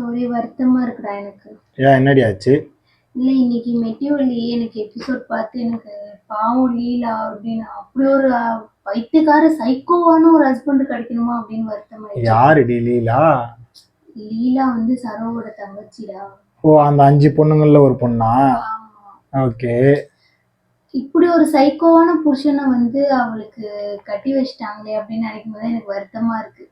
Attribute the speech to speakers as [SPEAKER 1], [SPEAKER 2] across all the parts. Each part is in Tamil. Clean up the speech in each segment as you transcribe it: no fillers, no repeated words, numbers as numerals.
[SPEAKER 1] ஒரே வருத்தமா இருக்குடா எனக்கு.
[SPEAKER 2] ஏன் என்னடி ஆச்சு?
[SPEAKER 1] இல்ல இன்னைக்கு மெட்டிஒலி எனக்கு எபிசோட் பார்த்து எனக்கு பாவம் லீலா அப்படின்னு அப்படி ஒரு பைத்தியக்கார சைக்கோவான ஒரு ஹஸ்பண்ட் கிடைக்கணுமா அப்படின்னு வருத்தமாயிடுச்சு.
[SPEAKER 2] யாருடி லீலா?
[SPEAKER 1] லீலா வந்து சரோவோட தங்கச்சிடா.
[SPEAKER 2] ஓ, அந்த 5 பொண்ணுங்கள்ல ஒரு பொண்ணா? ஓகே.
[SPEAKER 1] இப்படி ஒரு சைக்கோவான புருஷனை வந்து அவளுக்கு கட்டி வச்சிட்டாங்களே அப்படின்னு நினைக்கும் போது எனக்கு வருத்தமா இருக்கு.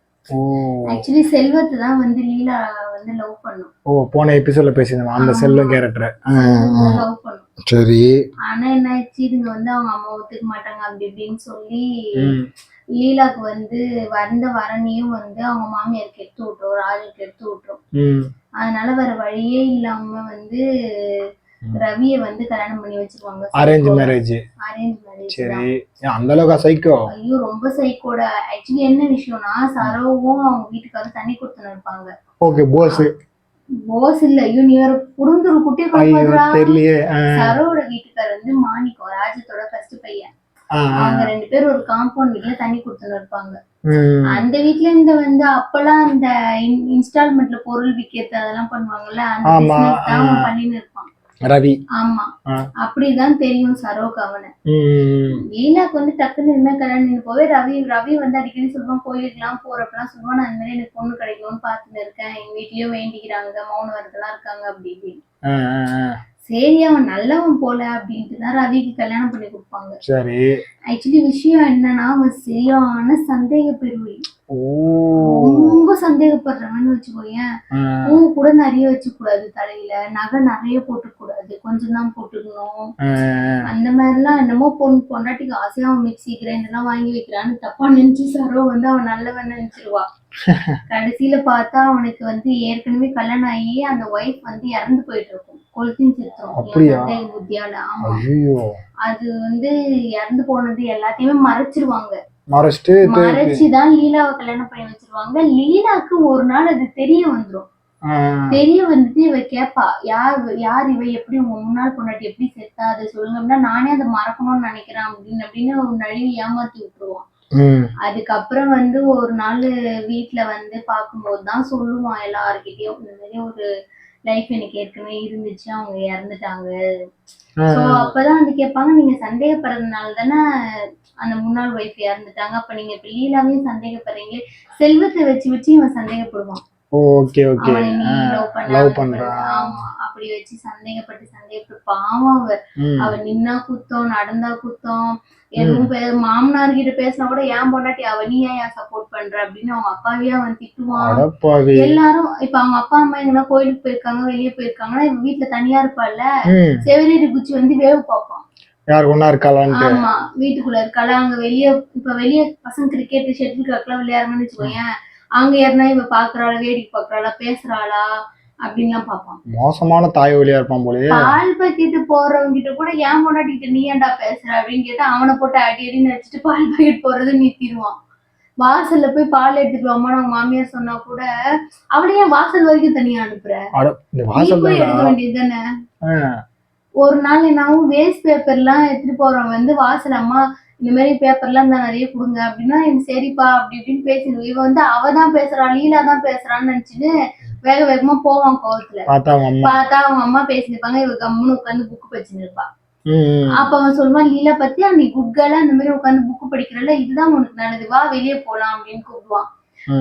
[SPEAKER 1] ஆக்சுவலி செல்வத்தை தான் வந்து லீலா வந்து லவ் பண்ணும்.
[SPEAKER 2] ஓ, போன எபிசோட்ல பேசியிருந்தோம் அந்த செல்வம் கேரக்டர்
[SPEAKER 1] லவ் பண்ணும்.
[SPEAKER 2] சரி.
[SPEAKER 1] ஆனா என்ன ஆச்சு, இதுங்க வந்து அவங்க அம்மா ஒத்துக்க மாட்டாங்க அப்படி இப்படின்னு சொல்லி லீலாக்கு வந்து வந்த வரனையும் வந்து அவங்க மாமியாருக்கு எடுத்து விட்டுரும், ராஜுக்கு எடுத்து விட்டுரும். அதனால வேற வழியே இல்லாம வந்து ரவியை வந்து கல்யாணம் பண்ணி வச்சிருவாங்க.
[SPEAKER 2] Arrange marriage. சரி, அந்த அளவுக்கு சைக்கோ? ஐயோ
[SPEAKER 1] ரொம்ப சைக்கோட. ஆக்சுவலி என்ன விஷயம்னா, சரோவும் அவங்க வீட்டுக்காரரும் தண்ணி கொடுத்துன்னு இருப்பாங்க.
[SPEAKER 2] ஓகே, போஸ்
[SPEAKER 1] இல்ல, ஐயோ நீ வேற புடுங்குற குட்டியை
[SPEAKER 2] தெரியலையே.
[SPEAKER 1] சரோவோட வீட்டுக்காரர் வந்து மாணிக்கம், ராஜத்தோட ஃபர்ஸ்ட் பையன். அவங்க 2 பேரும் ஒரு காம்பவுண்ட் வீட்ல தண்ணி கொடுத்துன்னு இருப்பாங்க. அந்த வீட்ல இருந்து வந்து அப்பெல்லாம் அந்த இன்ஸ்டால்மெண்ட்ல பொருள் விக்கிறது அதெல்லாம் பண்ணுவாங்கல்ல, அந்த பிசினஸ் தான் பண்ணின்னு இருப்பான்
[SPEAKER 2] ரவி.
[SPEAKER 1] ஆமா, அப்படிதான் தெரியும் சரோக்கு அவனை. லீலாக்கு வந்து டக்குன்னு இனிமே கல்யாணம் போவே ரவி வந்து அடிக்கடி சொல்லுவான், கோயிலுக்குலாம் போறப்பெல்லாம் சொல்லுவான், நான் இந்த மாதிரி எனக்கு பொண்ணு கிடைக்கணும்னு பாத்துட்டு இருக்கேன், எங்க வீட்லயும் வேண்டிக்கிறாங்க, மௌன வரதெல்லாம் இருக்காங்க அப்படி இப்படின்னு. சரி அவன் நல்லவன் போல அப்படின்ட்டு தான் ரவிக்கு கல்யாணம் பண்ணி கொடுப்பாங்க.
[SPEAKER 2] சரி.
[SPEAKER 1] ஆக்சுவலி விஷயம் என்னன்னா, அவன் சரியான சந்தேக பெருவி. ரொம்ப சந்தேகப்படுறவன்னு வச்சுக்கோயேன். பூ கூட நிறைய வச்சுக்க கூடாது, தலையில நகை நிறைய போட்டுக்க கூடாது, கொஞ்சம் தான் போட்டுக்கணும். அந்த மாதிரி எல்லாம் என்னமோ பொண்டாட்டிக்கு ஆசையா அவன் மிக்சி கிரைண்டர் எல்லாம் வாங்கி வைக்கிறான்னு தப்பா நினைச்சு சரோ வந்து அவன் நல்லவன் நினைச்சிருவா. கடைசியில பார்த்தா அவனுக்கு வந்து ஏற்கனவே கல்யாணம் ஆகி அந்த ஒய்ஃப் வந்து இறந்து போயிட்டு இருக்கும், கொளுத்தின் செத்துரும் புத்தியால. ஆமா, அது வந்து இறந்து போனது எல்லாத்தையுமே மறைச்சிருவாங்க. மறைச்சுதான் லீலாவை கல்யாணம் பண்ணி வச்சிருவாங்க. லீலாக்கு ஒரு நாள் அது தெரிய வந்துடும். தெரிய வந்துட்டு இவ கேப்பா, யார் இவ, எப்படி உங்க முன்னாள் பொண்டாட்டி எப்படி செத்தா, அதை சொல்லுங்க அப்படின்னா, நானே அதை மறக்கணும்னு நினைக்கிறேன் அப்படின்னு ஒரு நழுவி ஏமாத்தி விட்டுருவான். அதுக்கப்புறம் வந்து ஒரு நாள் வீட்டுல வந்து பாக்கும்போதுதான் சொல்லுவான் எல்லார்கிட்டயும், இந்த மாதிரி ஒரு லைஃப் எனக்கு ஏற்கனவே இருந்துச்சு, அவங்க இறந்துட்டாங்க. அப்பதான் வந்து கேட்பாங்க, நீங்க சந்தேகப்படுறதுனால தானே அந்த முன்னாள் ஒய்ஃப் இறந்துட்டாங்க, அப்ப நீங்க இப்ப லீலாவையும் சந்தேகப்படுறீங்க. செல்வத்தை வச்சு இவன் சந்தேகப்படுவான்.
[SPEAKER 2] ஓகே ஓகே, லவ் பண்றான்.
[SPEAKER 1] ஆமா, அப்படி வச்சு சந்தேகப்பட்டு பாவம் அவ நின்னா குத்தம், நடந்தா குத்தம். எதுவும் மாமனார் கிட்ட பேசினா கூட ஏன் பொண்டாட்டி அவ நீ ஏன் சப்போர்ட் பண்ற அப்படின்னு அவங்க அப்பாவே அவன் திட்டுவான். எல்லாரும் இப்ப அவங்க அப்பா அம்மா எங்கன்னா கோயிலுக்கு போயிருக்காங்க, வெளியே போயிருக்காங்கன்னா இவ வீட்டுல தனியா இருப்பாள்ல, செவிலியர் குச்சி வந்து வேவு பார்ப்பான்.
[SPEAKER 2] யார் ஒண்ணா இருக்காளான்னு.
[SPEAKER 1] ஆமா, வீட்டுக்குள்ள இருக்காளா, அங்க வெளியே பசங்க கிரிக்கெட் ஷெட்டில் காக்லாம் விளையாடுறங்கன்னு வச்சுக்கோயேன், அங்க யாருன்னா இவ பாக்குறாளா, வேடிக்கை பாக்குறாளா, பேசுறாளா அப்படின்லாம் பாப்பான்.
[SPEAKER 2] மோசமான தாய் வழியா இருப்பான் போலயே.
[SPEAKER 1] பால் பாக்கெட்டு போறவங்க கிட்ட கூட ஏன் பொண்டாட்டிட்ட நீ ஏன்டா பேசுற அப்படின்னு கேட்டா அவனை போட்டு அடின்னு வச்சுட்டு பால் பாக்கெட் போறது நிறுத்திடுவான். வாசல்ல போய் பால் எடுத்துட்டு வாமான்னு அவங்க மாமியார் சொன்னா கூட அவளையே வாசல் வரைக்கும் தனியா அனுப்புற, போய் எடுக்க வேண்டியது தானே. ஒரு நாள் என்னாவும் வேஸ்ட் பேப்பர் எல்லாம் எடுத்துட்டு போறவன் வந்து வாசல், அம்மா இந்த மாதிரி பேப்பர் எல்லாம் தான் நிறைய கொடுங்க அப்படின்னா, சரிப்பா அப்படி இப்படின்னு பேசிடுவோம். இவ வந்து அவதான் பேசுறா, லீலா தான் பேசுறான்னு நினைச்சுன்னு வேக வேகமா போவான் கோவத்துல. பார்த்தா அவங்க அம்மா பேசிருப்பாங்க, இவ கம்முன்னு உட்காந்து புக்கு படிச்சுன்னு இருப்பா. அப்ப அவன் சொல்லுவான், லீலா பத்தியா நீ குட்கலா இந்த மாதிரி உட்காந்து புக்கு படிக்கிறல, இதுதான் உனக்கு நல்லது, வா வெளியே போலாம் அப்படின்னு கூப்பிடுவான்.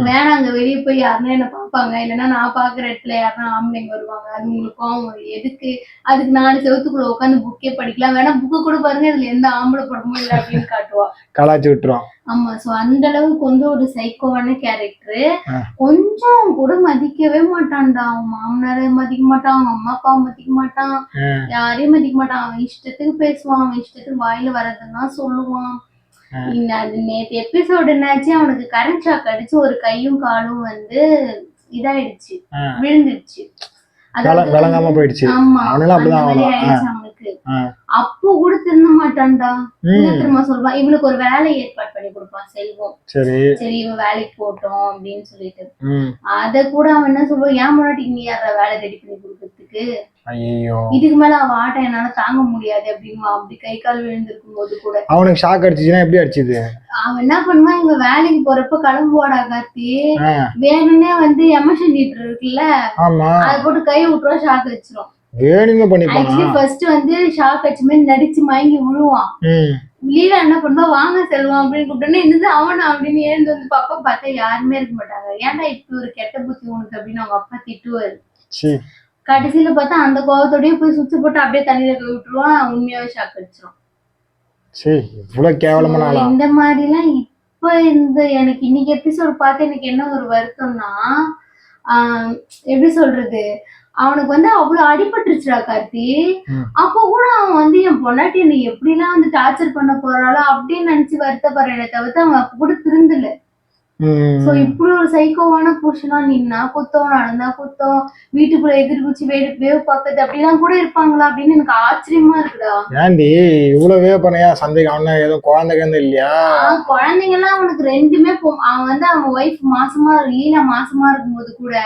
[SPEAKER 1] வேணாம், அங்க வெளியே போய் யாருன்னா என்ன பாப்பாங்க, இல்லைன்னா நான் பாக்குற இடத்துல யாருன்னா ஆம்பளைங்க வருவாங்க, அது உங்களுக்கு கோவம் எதுக்கு, அதுக்கு 4 செவத்துக்குள்ள உட்காந்து புக்கே படிக்கலாம், வேணா புக்கு கூட பாருங்க, இதுல எந்த ஆம்பளை படமும் இல்லை அப்படின்னு காட்டுவா,
[SPEAKER 2] கலாச்சி விட்டுருவான்.
[SPEAKER 1] ஆமா, சோ அந்த அளவுக்கு வந்து ஒரு சைக்கோவான கேரக்டர். கொஞ்சம் கூட மதிக்கவே மாட்டான்டா, அவன் மாமனாரை மதிக்க மாட்டான், அவங்க அம்மா அப்பாவை மதிக்க மாட்டான், யாரையும் மதிக்க மாட்டான். அவன் இஷ்டத்துக்கு பேசுவான், அவன் இஷ்டத்துக்கு வாயில வரதுதான் சொல்லுவான். நேற்று எபிசோடு என்னாச்சு, அவனுக்கு கரண்ட் ஷாக் அடிச்சு ஒரு கையும் காலும் வந்து இதாயிடுச்சு, விழுந்துருச்சு,
[SPEAKER 2] விளங்காம போயிடுச்சு.
[SPEAKER 1] அவனுக்கு அப்போ கூட திருந்த மாட்டான்டா. திரும்ப சொல்லுவான், இவனுக்கு ஒரு வேலை ஏற்பாடு பண்ணி கொடுப்பான் செல்வம். சரி இவன் வேலைக்கு போட்டோம் அப்படின்னு சொல்லிட்டு, அத கூட அவன் என்ன சொல்லுவான், ஏன் முன்னாடி நீ யார வேலை ரெடி பண்ணி கொடுக்கறதுக்கு, அவனுக்கு.
[SPEAKER 2] ஐயோ
[SPEAKER 1] இதுக்கு மேல அவன் ஆட்டம் என்னால தாங்க முடியாது அப்படின்னு அப்படி கை கால் விழுந்திருக்கும் போது கூட
[SPEAKER 2] அவனுக்கு ஷாக் அடிச்சுச்சுன்னா எப்படி அடிச்சுது?
[SPEAKER 1] அவன் என்ன பண்ணுவான், இங்க வேலைக்கு போறப்ப கிளம்புவாடா கார்த்தி,
[SPEAKER 2] ஆ,
[SPEAKER 1] வேணும்னே வந்து எமர்ஷன் ஹீட்டர் இருக்குல்ல
[SPEAKER 2] ஆமா
[SPEAKER 1] அதை போட்டு கை விட்டுருவா, ஷாக் வச்சிரும்.
[SPEAKER 2] வேணுங்க பண்ணிப்பானா?
[SPEAKER 1] ஆக்சுவலி ஃபர்ஸ்ட் வந்து ஷாக் அடிச்ச மாதிரி நடிச்சு மயங்கி விழுவான்.
[SPEAKER 2] ம்
[SPEAKER 1] லீலா என்ன பண்ணுவா, வாங்க செல்வம் அப்படின்னு கூப்பிட்டோன்னே என்னது அவனா அப்படின்னு ஏந்து வந்து பாப்பா, பார்த்தா யாருமே இருக்க மாட்டாங்க. ஏன்டா இப்படி ஒரு கெட்ட புத்தி உனக்கு அப்படின்னு அவங்க அப்பா திட்டுவாரு.
[SPEAKER 2] சீ
[SPEAKER 1] கடைசியில பார்த்தா அந்த கோவத்தோடய போய் சுவிட்ச் போட்டு அப்படியே தண்ணியில கை விட்டுருவான், உண்மையாவே ஷாக் அடிச்சிரும்.
[SPEAKER 2] சீ இவ்வளவு கேவலமான ஆளா?
[SPEAKER 1] இந்த மாதிரிலாம் இப்ப இந்த எனக்கு இன்னைக்கு எபிசோட் பார்த்து எனக்கு என்ன ஒரு வருத்தம்னா, எப்படி சொல்றது, அவனுக்கு வந்து அவ்வளவு அடிபட்டுருச்சுடா கார்த்தி.
[SPEAKER 2] ம்.
[SPEAKER 1] அப்போ கூட அவன் வந்து என் பொண்டாட்டி என்னை எப்படிலாம் வந்து டார்ச்சர் பண்ண போறாளோ அப்படின்னு நினைச்சு வருத்தப்படுறேனே தவிர்த்து அவன் அப்ப கூட திருந்தல. சோ
[SPEAKER 2] ம்.
[SPEAKER 1] இப்படி ஒரு சைக்கோவான புருஷனா நின்னா குத்தம், நடந்தா குத்தம், வீட்டுக்குள்ள எதிர்குச்சி வேவு பார்க்கறது அப்படிலாம் கூட இருப்பாங்களா அப்படின்னு எனக்கு ஆச்சரியமா இருக்குடா.
[SPEAKER 2] ஏன்டி இவ்வளவு பண்ணையா சந்தேகம்? அவன ஏதோ குழந்தைங்க இல்லையா?
[SPEAKER 1] குழந்தைங்க எல்லாம் அவனுக்கு ரெண்டுமே அவன் வந்து அவன் ஒய்ஃப் மாசமா லீலா மாசமா இருக்கும்போது கூட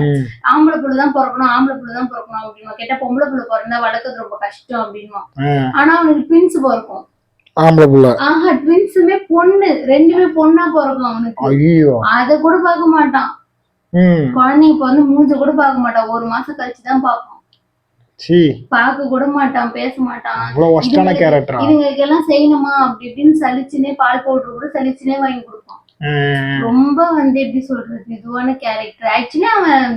[SPEAKER 2] ம்.
[SPEAKER 1] ஆம்பளை புள்ளதான் பிறக்கணும், ஆம்பளை புள்ளதான் பிறக்கணும் அப்படின்னு கேட்டா பொம்பளை புள்ள பிறந்தா வளர்க்கறது ரொம்ப கஷ்டம் அப்படின்மா.
[SPEAKER 2] ஆ,
[SPEAKER 1] ஆனா அவனுக்கு ட்வின்ஸ் பிறக்கும்.
[SPEAKER 2] ஆம்பளை புள்ள.
[SPEAKER 1] ஆஹா, ட்வின்ஸுமே பொண்ணு, ரெண்டுமே பொண்ணா பிறக்கும் அவனுக்கு.
[SPEAKER 2] ஐயோ
[SPEAKER 1] அத கூட பார்க்க மாட்டான்.
[SPEAKER 2] ம்
[SPEAKER 1] குழந்தைங்க பிறந்து மூஞ்ச கூட பார்க்க மாட்டான், ஒரு மாசம் கழிச்சுதான் பார்ப்பான்.
[SPEAKER 2] சீ
[SPEAKER 1] பார்க்க கூட மாட்டான், பேச மாட்டான்.
[SPEAKER 2] இவ்வளவு ஒஸ்டான கேரக்டரா?
[SPEAKER 1] இதுங்களுக்கு எல்லாம் செய்யணுமா அப்படி இப்படின்னு சலிச்சுனே, பால் பவுடர் கூட சலிச்சுனே வாங்கி கொடுப்பான். ரொம்ப வந்து எப்படி சொல்றது, இதுவான கேரக்டர். ஆக்சுவலி அவன்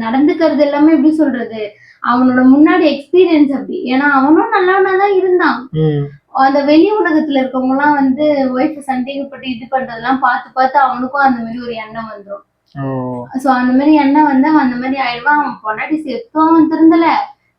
[SPEAKER 1] நடந்துக்கிறது எல்லாமே எப்படி சொல்றது, அவனோட முன்னாடி எக்ஸ்பீரியன்ஸ் அப்படி. ஏன்னா அவனும் நல்லவனாதான் இருந்தான்.
[SPEAKER 2] ம்.
[SPEAKER 1] அந்த வெளி உலகத்துல இருக்கவங்க எல்லாம் வந்து ஒய்ஃப் சந்தேகப்பட்டு இது பண்றதெல்லாம் பார்த்து பார்த்து அவனுக்கும் அந்த மாதிரி ஒரு எண்ணம் வந்துடும்.
[SPEAKER 2] ஓ
[SPEAKER 1] சோ அந்த மாதிரி எண்ணம் வந்து அவன் அந்த மாதிரி ஆயிடுவான். அவன் பொண்டாட்டி செத்தும் அவன் திருந்தல,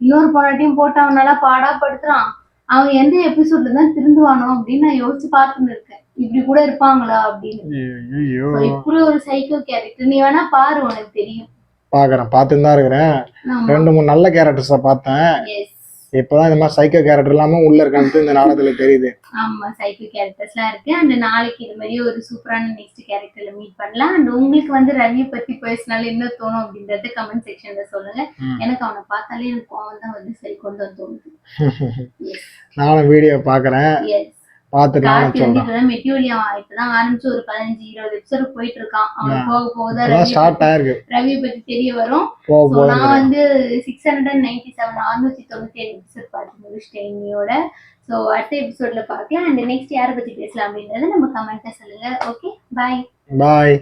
[SPEAKER 1] இன்னொரு பொண்டாட்டியும் போட்டு அவன் நல்லா பாடா படுத்துறான். அவன் எந்த எபிசோட்ல தான் திருந்துவானோ அப்படின்னு நான் யோசிச்சு பார்த்துன்னு இருக்கேன், இப்படி கூட இருப்பாங்களா அப்படின்னு.
[SPEAKER 2] ஐயோ
[SPEAKER 1] So, இப்படி ஒரு சைக்கோ கேரக்டர் நீ வேணா பாரு, உனக்கு தெரியும்.
[SPEAKER 2] பாக்குறேன், பார்த்துன்னு தான் இருக்கிறேன்.
[SPEAKER 1] ஆமா.
[SPEAKER 2] 2-3 நல்ல கேரக்டர்ஸ பார்த்தேன்.
[SPEAKER 1] Yes.
[SPEAKER 2] இப்பதான் இந்த மாதிரி சைக்கோ கேரக்டர் இல்லாம உள்ள இருக்கான்னு இந்த நாடகத்துல தெரியுது.
[SPEAKER 1] ஆமா, சைக்கோ கேரக்டர்ஸ்லாம் இருக்கு. அண்ட் நாளைக்கு இது மாதிரி ஒரு சூப்பரான நெக்ஸ்ட் கேரக்டர்ல மீட் பண்ணலாம். அண்ட் உங்களுக்கு வந்து ரவி பத்தி பேசினால என்ன தோணும் அப்படின்றத கமெண்ட் செக்ஷன்ல சொல்லுங்க. எனக்கு அவனை பார்த்தாலே எனக்கு கோவம் தான் வந்து சரி கொண்டு வந்து தோணுது.
[SPEAKER 2] நானும் வீடியோ பாக்குறேன்,
[SPEAKER 1] எஸ்.
[SPEAKER 2] பார்த்துட்டு நானும்
[SPEAKER 1] கார்த்தி வந்து
[SPEAKER 2] சொல்றேன்.
[SPEAKER 1] இப்பதான் மெட்டீரியல் இப்பதான் ஆரம்பிச்சு ஒரு 15-20 எபிசோடு போயிட்டு இருக்கான். அவன் போக போகதான்
[SPEAKER 2] இப்பதான் ஸ்டார்ட் ஆயிருக்கு,
[SPEAKER 1] ரவி பத்தி தெரிய வரும்.
[SPEAKER 2] போக
[SPEAKER 1] So,
[SPEAKER 2] போக.
[SPEAKER 1] நான் வந்து 697 எபிசோட் பார்த்து முடிச்சிட்டேன் இன்னையோட. ஸோ அடுத்த எபிசோட்ல பார்க்கலாம். அண்ட் நெக்ஸ்ட் யாரை பத்தி பேசலாம் அப்படின்றத நம்ம கமெண்ட்ல சொல்லுங்க. ஓகே, பாய்.
[SPEAKER 2] பாய்.